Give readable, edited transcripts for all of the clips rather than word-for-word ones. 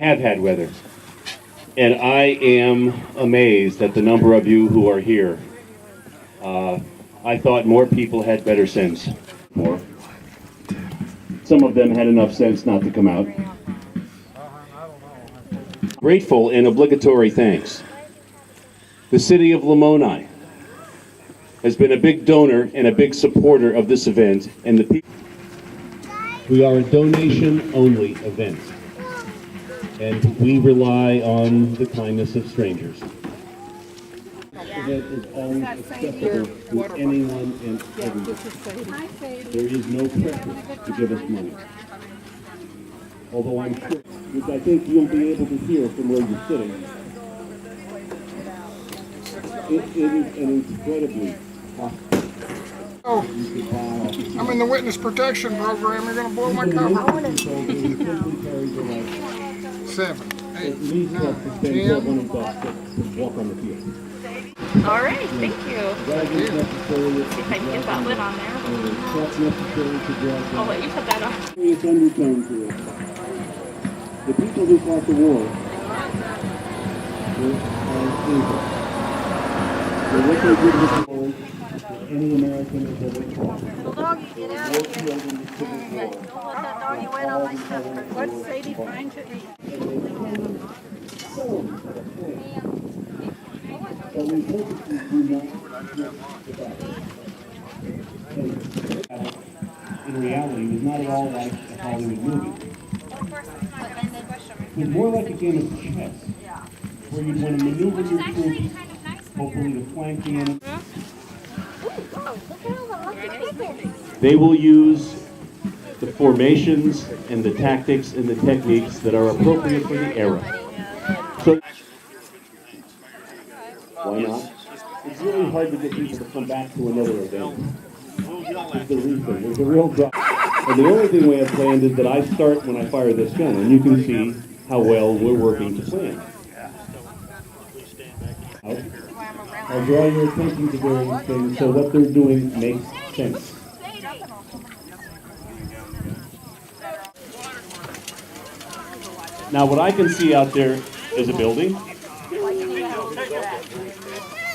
Have had weather. And I am amazed at the number of you who are here. I thought more people had better sense. More. Some of them had enough sense not to come out. Grateful and obligatory thanks. The city of Lamoni has been a big donor and a big supporter of this event, and the people. We are a donation-only event, and we rely on the kindness of strangers. Event is always accessible to anyone and everyone. There is no pressure to give us money. Although I'm sure, which I think you'll be able to hear from where you're sitting, it is an incredibly Oh, I'm in the witness protection program. You're going to blow my cover. 7, 8, 9, 10. walk on the field. All right, thank you. See if I can get that lid on there. I'll let you put that on. It's undertone to it. The people who fought the war were evil. So what they did was war for any American is a witch hunt. Little doggy, get out of here. Don't let that doggy wet on my stuff. What's Sadie trying to eat? But we purposely do not in reality, it was not at all like a Hollywood movie. It was more like a game of chess, where you'd want to maneuver your troops, hopefully to flank the enemy. They will use the formations and the tactics and the techniques that are appropriate for the era. So, why not? It's really hard to get people to come back to another event. It's the reason. There's a real drop. And the only thing we have planned is that I start when I fire this gun, and you can see how well we're working to plan. I'll draw your attention to various things so what they're doing makes sense. Now what I can see out there is a building,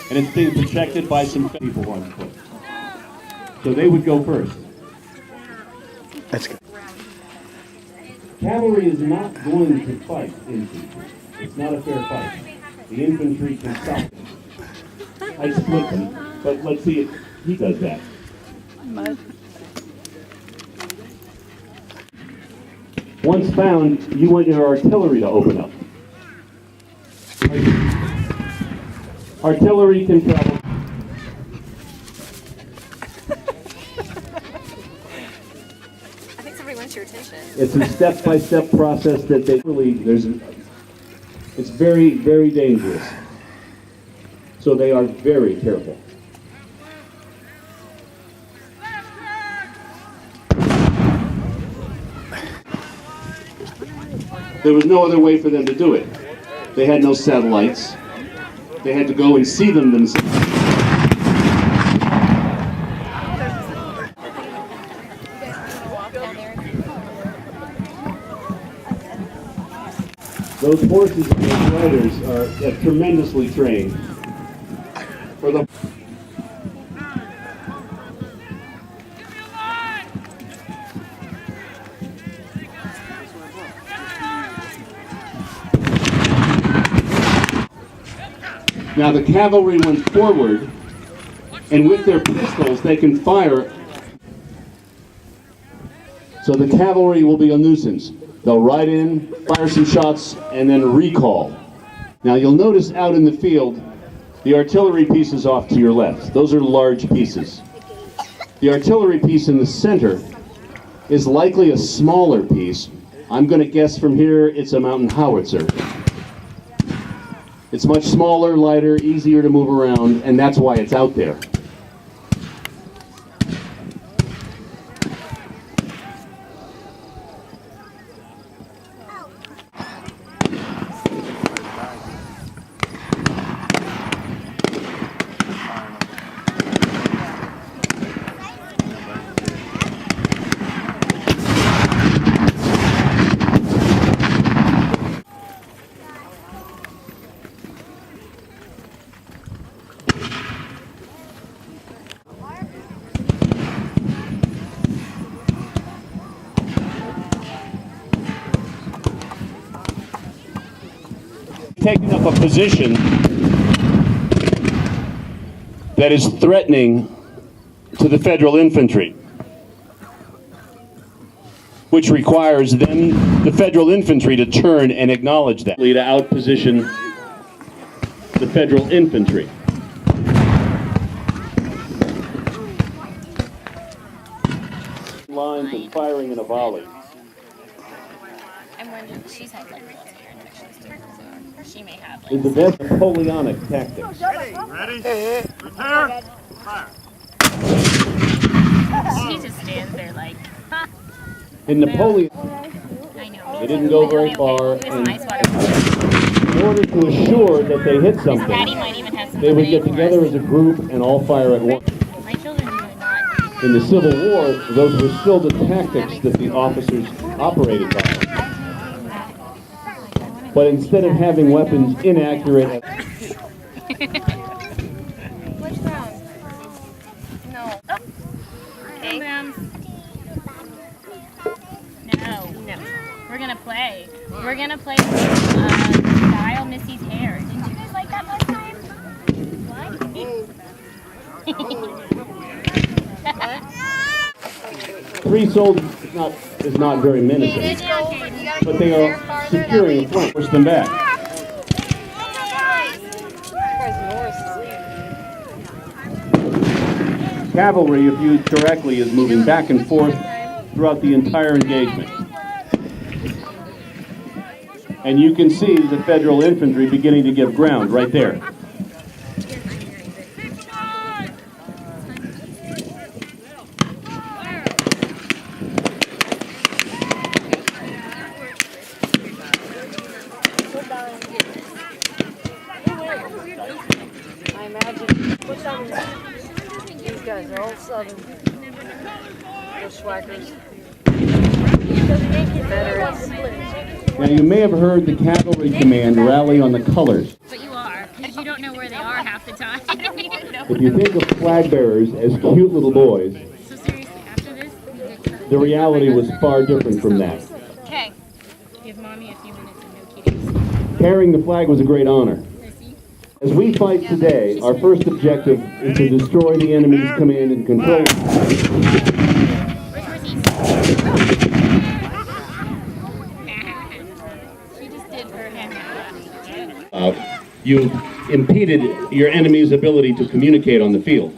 and it's being protected by some people on foot. So they would go first. That's good. Cavalry is not going to fight infantry. It's not a fair fight. The infantry can stop it. I split them, but let's see if he does that. Once found, you want your artillery to open up. Artillery can travel. I think somebody wants your attention. It's a step-by-step process that they really, it's very, very dangerous. So they are very careful. There was no other way for them to do it. They had no satellites. They had to go and see them themselves. Those horses and those riders are tremendously trained. For the Now the cavalry went forward, and with their pistols they can fire. So the cavalry will be a nuisance. They'll ride in, fire some shots, and then recall. Now you'll notice out in the field, the artillery pieces off to your left. Those are large pieces. The artillery piece in the center is likely a smaller piece. I'm going to guess from here it's a mountain howitzer. It's much smaller, lighter, easier to move around, and that's why it's out there. taken up a position that is threatening to the federal infantry, which requires them, the federal infantry, to turn and acknowledge that. To outposition the federal infantry. Lines and firing in a volley. And when she's had like military infections too, so she may have Is like. the best Napoleonic tactics. Ready? Prepare. Fire. She just stands there like, huh. In Napoleon, I know. they didn't go very far, It was and nice water. in order to assure that they hit Patty something, might even have some they would lemonade get for together us. as a group and all fire at once. My children do not. In the Civil War, those were still the tactics that the officers operated by. But instead of having weapons inaccurate, Which round? No. Oh. Okay. No. We're gonna play. We're gonna play Style Missy's Hair. Didn't you guys like that last time? What? 3 soldiers is not very menacing, but they are securing a flank. Push them back. Cavalry, if viewed correctly, is moving back and forth throughout the entire engagement. And you can see the federal infantry beginning to give ground right there. I imagine. These guys are all Southern. They're swaggers. Confederates. Now you may have heard the cavalry command rally on the colors. But you are, because you don't know where they are half the time. I don't even know. If you think of flag bearers as cute little boys, So seriously, after this, the reality was far different from that. okay. Give mommy a few minutes and no kitties. Carrying the flag was a great honor. As we fight today, our first objective is to destroy the enemy's command and control. Where's Rissy? She just did her hand. You impeded your enemy's ability to communicate on the field.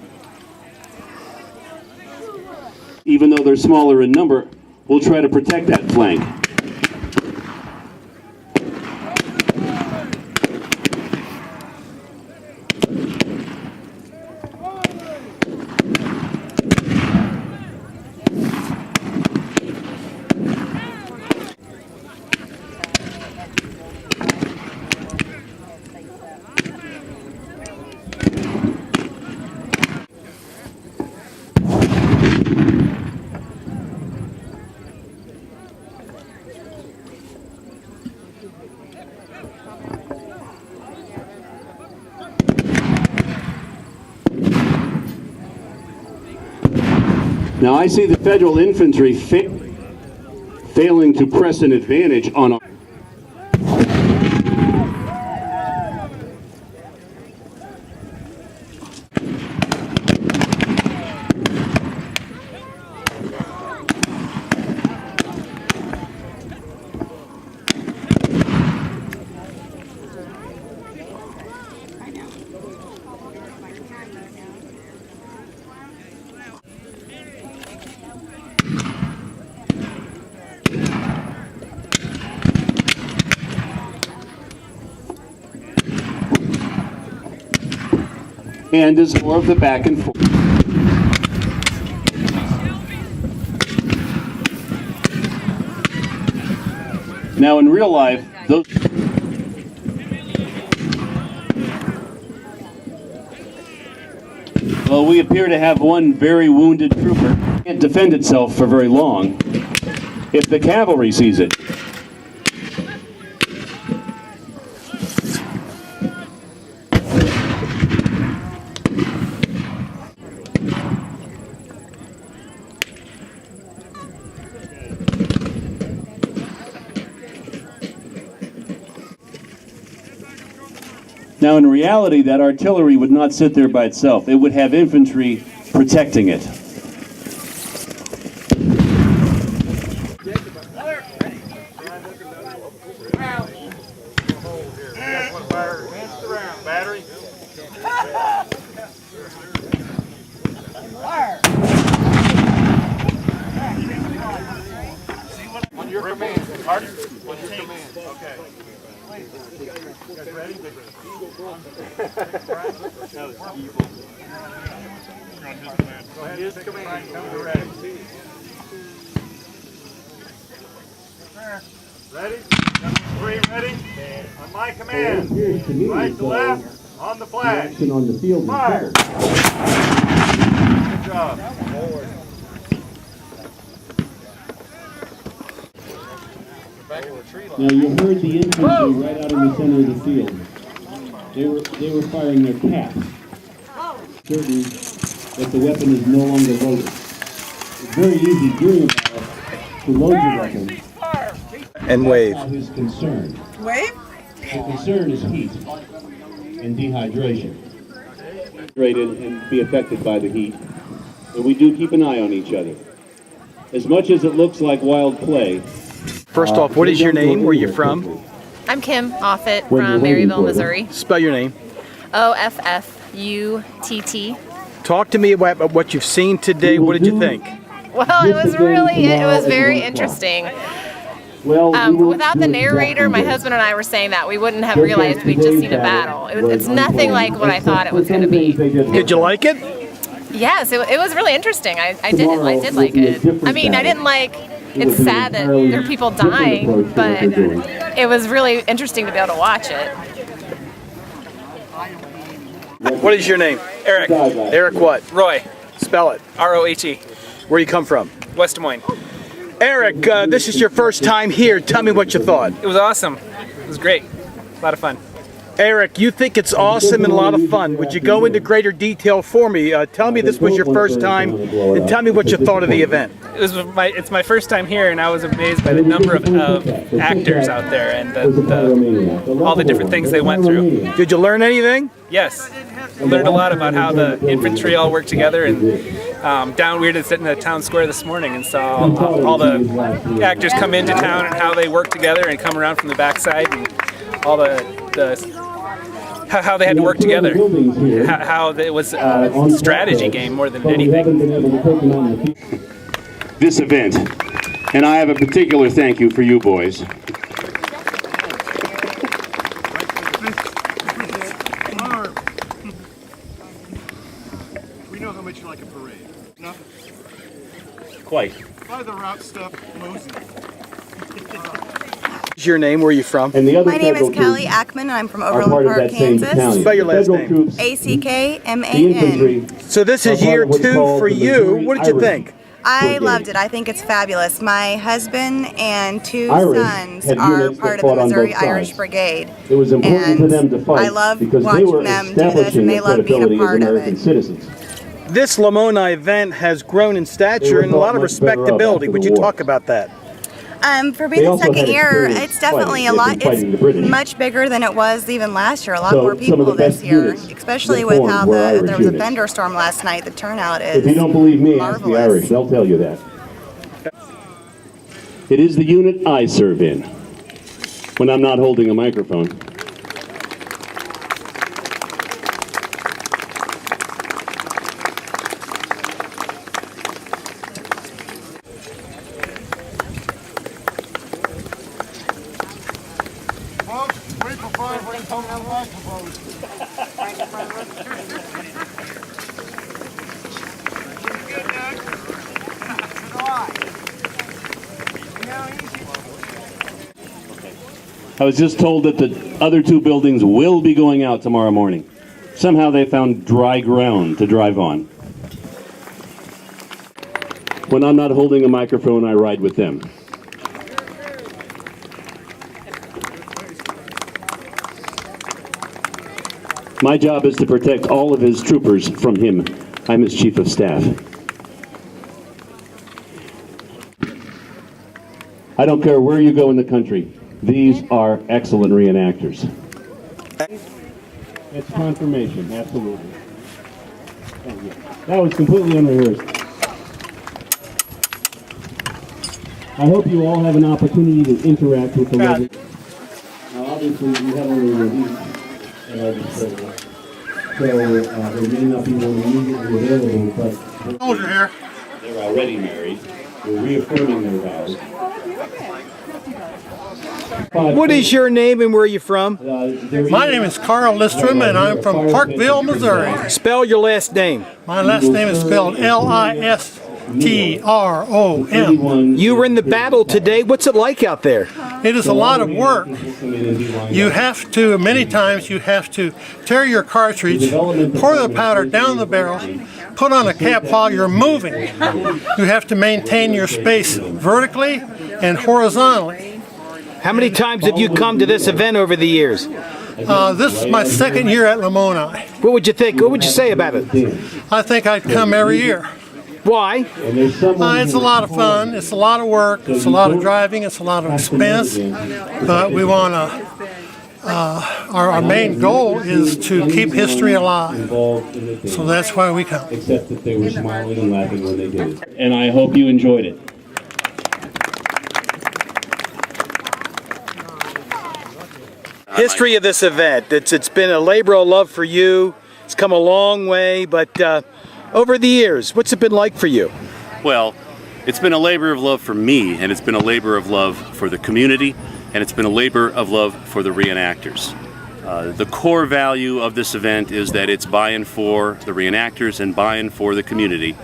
Even though they're smaller in number, we'll try to protect that flank. Now I see the federal infantry failing to press an advantage on our... And is more of the back and forth. Now in real life, those... Well, we appear to have one very wounded trooper. Can't defend itself for very long if the cavalry sees it. Now, in reality, that artillery would not sit there by itself. It would have infantry protecting it. Battery. On your command. Pardon? On your command. Okay. You guys ready? That was evil. Go ahead. His command. Come to ready. Ready? Three ready? On my command. Right to left. On the flag. Action on the field. Fire. Good job. Now, you heard the infantry right out in the center of the field. They were firing their caps, certain that the weapon is no longer loaded. It's very easy during a battle to load your weapon. And wave. That is concern. Wave? The concern is heat and dehydration. And be affected by the heat. And we do keep an eye on each other. As much as it looks like wild play. First off, what is your name? Where are you from? I'm Kim Offit from Maryville, Missouri. Spell your name. Offutt. Talk to me about what you've seen today. What did you think? Well, it was very interesting. Without the narrator, my husband and I were saying that we wouldn't have realized we'd just seen a battle. It's nothing like what I thought it was going to be. Did you like it? Yes, it was really interesting. I did like it. I mean, I didn't like. It's sad that there are people dying, but it was really interesting to be able to watch it. What is your name? Eric. Eric what? Roy. Spell it. R-O-H-E. Where you come from? West Des Moines. Eric, this is your first time here. Tell me what you thought. It was awesome. It was great. A lot of fun. Eric, you think it's awesome and a lot of fun. Would you go into greater detail for me? Tell me this was your first time, and tell me what you thought of the event. It's my first time here, and I was amazed by the number of actors out there and all the different things they went through. Did you learn anything? Yes. I learned a lot about how the infantry all work together, and we were just sitting in the town square this morning and saw all the actors come into town and how they work together and come around from the backside, and all how they had to work together, how it was a strategy game more than anything. This event, and I have a particular thank you for you boys. We know how much you like a parade. No? Quite. By the route stuff, Mosey. What's your name? Where are you from? And the other My name is Kelly Ackman, and I'm from Overland Park, Kansas. Spell your last name. A-C-K-M-A-N. So this is year 2 for you. What did you think? I loved it. I think it's fabulous. My husband and 2 sons are part of the Missouri Irish Brigade. It was important for them to fight I love because they watching were them do this, establishing and they their love being a credibility as part of American it. citizens. This Lamoni event has grown in stature and a lot of respectability. Would you talk about that? For being the second year, it's definitely much bigger than it was even last year. A lot more people this year, especially with how there was a thunderstorm last night. The turnout is If you don't believe me, ask the marvelous. Irish. They'll tell you that. It is the unit I serve in when I'm not holding a microphone. Folks, wait for 5, we're going to tell them how the microphones. I was just told that the other 2 buildings will be going out tomorrow morning. Somehow they found dry ground to drive on. When I'm not holding a microphone, I ride with them. My job is to protect all of his troopers from him. I'm his chief of staff. I don't care where you go in the country. These are excellent reenactors. It's confirmation, absolutely. Thank you. That was completely unrehearsed. I hope you all have an opportunity to interact with the legislature. Now, obviously, we have already released a legislature, so there may not be one immediately available, but they're already married. We're reaffirming their vows. What is your name and where are you from? My name is Carl Listrom, and I'm from Parkville, Missouri. Spell your last name. My last name is spelled Listrom. You were in the battle today. What's it like out there? It is a lot of work. You have to, many times, you have to tear your cartridge, pour the powder down the barrel, put on a cap while you're moving. You have to maintain your space vertically and horizontally. How many times have you come to this event over the years? This is my second year at Lamoni. What would you think? What would you say about it? I think I'd come every year. Why? It's a lot of fun. It's a lot of work. It's a lot of driving. It's a lot of expense. But we want to. Our main goal is to keep history alive. So that's why we come. Except that they were smiling and laughing when they did it. And I hope you enjoyed it. History of this event. It's been a labor of love for you. It's come a long way, but over the years, what's it been like for you? Well, it's been a labor of love for me, and it's been a labor of love for the community, and it's been a labor of love for the reenactors. The core value of this event is that it's buy-in for the reenactors and buy-in for the community.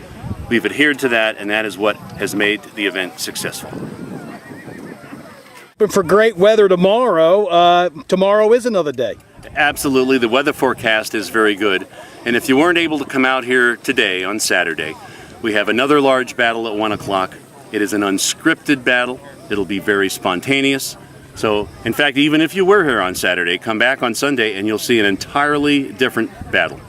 We've adhered to that, and that is what has made the event successful. But for great weather tomorrow, tomorrow is another day. Absolutely, the weather forecast is very good. And if you weren't able to come out here today on Saturday, we have another large battle at 1 o'clock. It is an unscripted battle. It'll be very spontaneous. So, in fact, even if you were here on Saturday, come back on Sunday and you'll see an entirely different battle.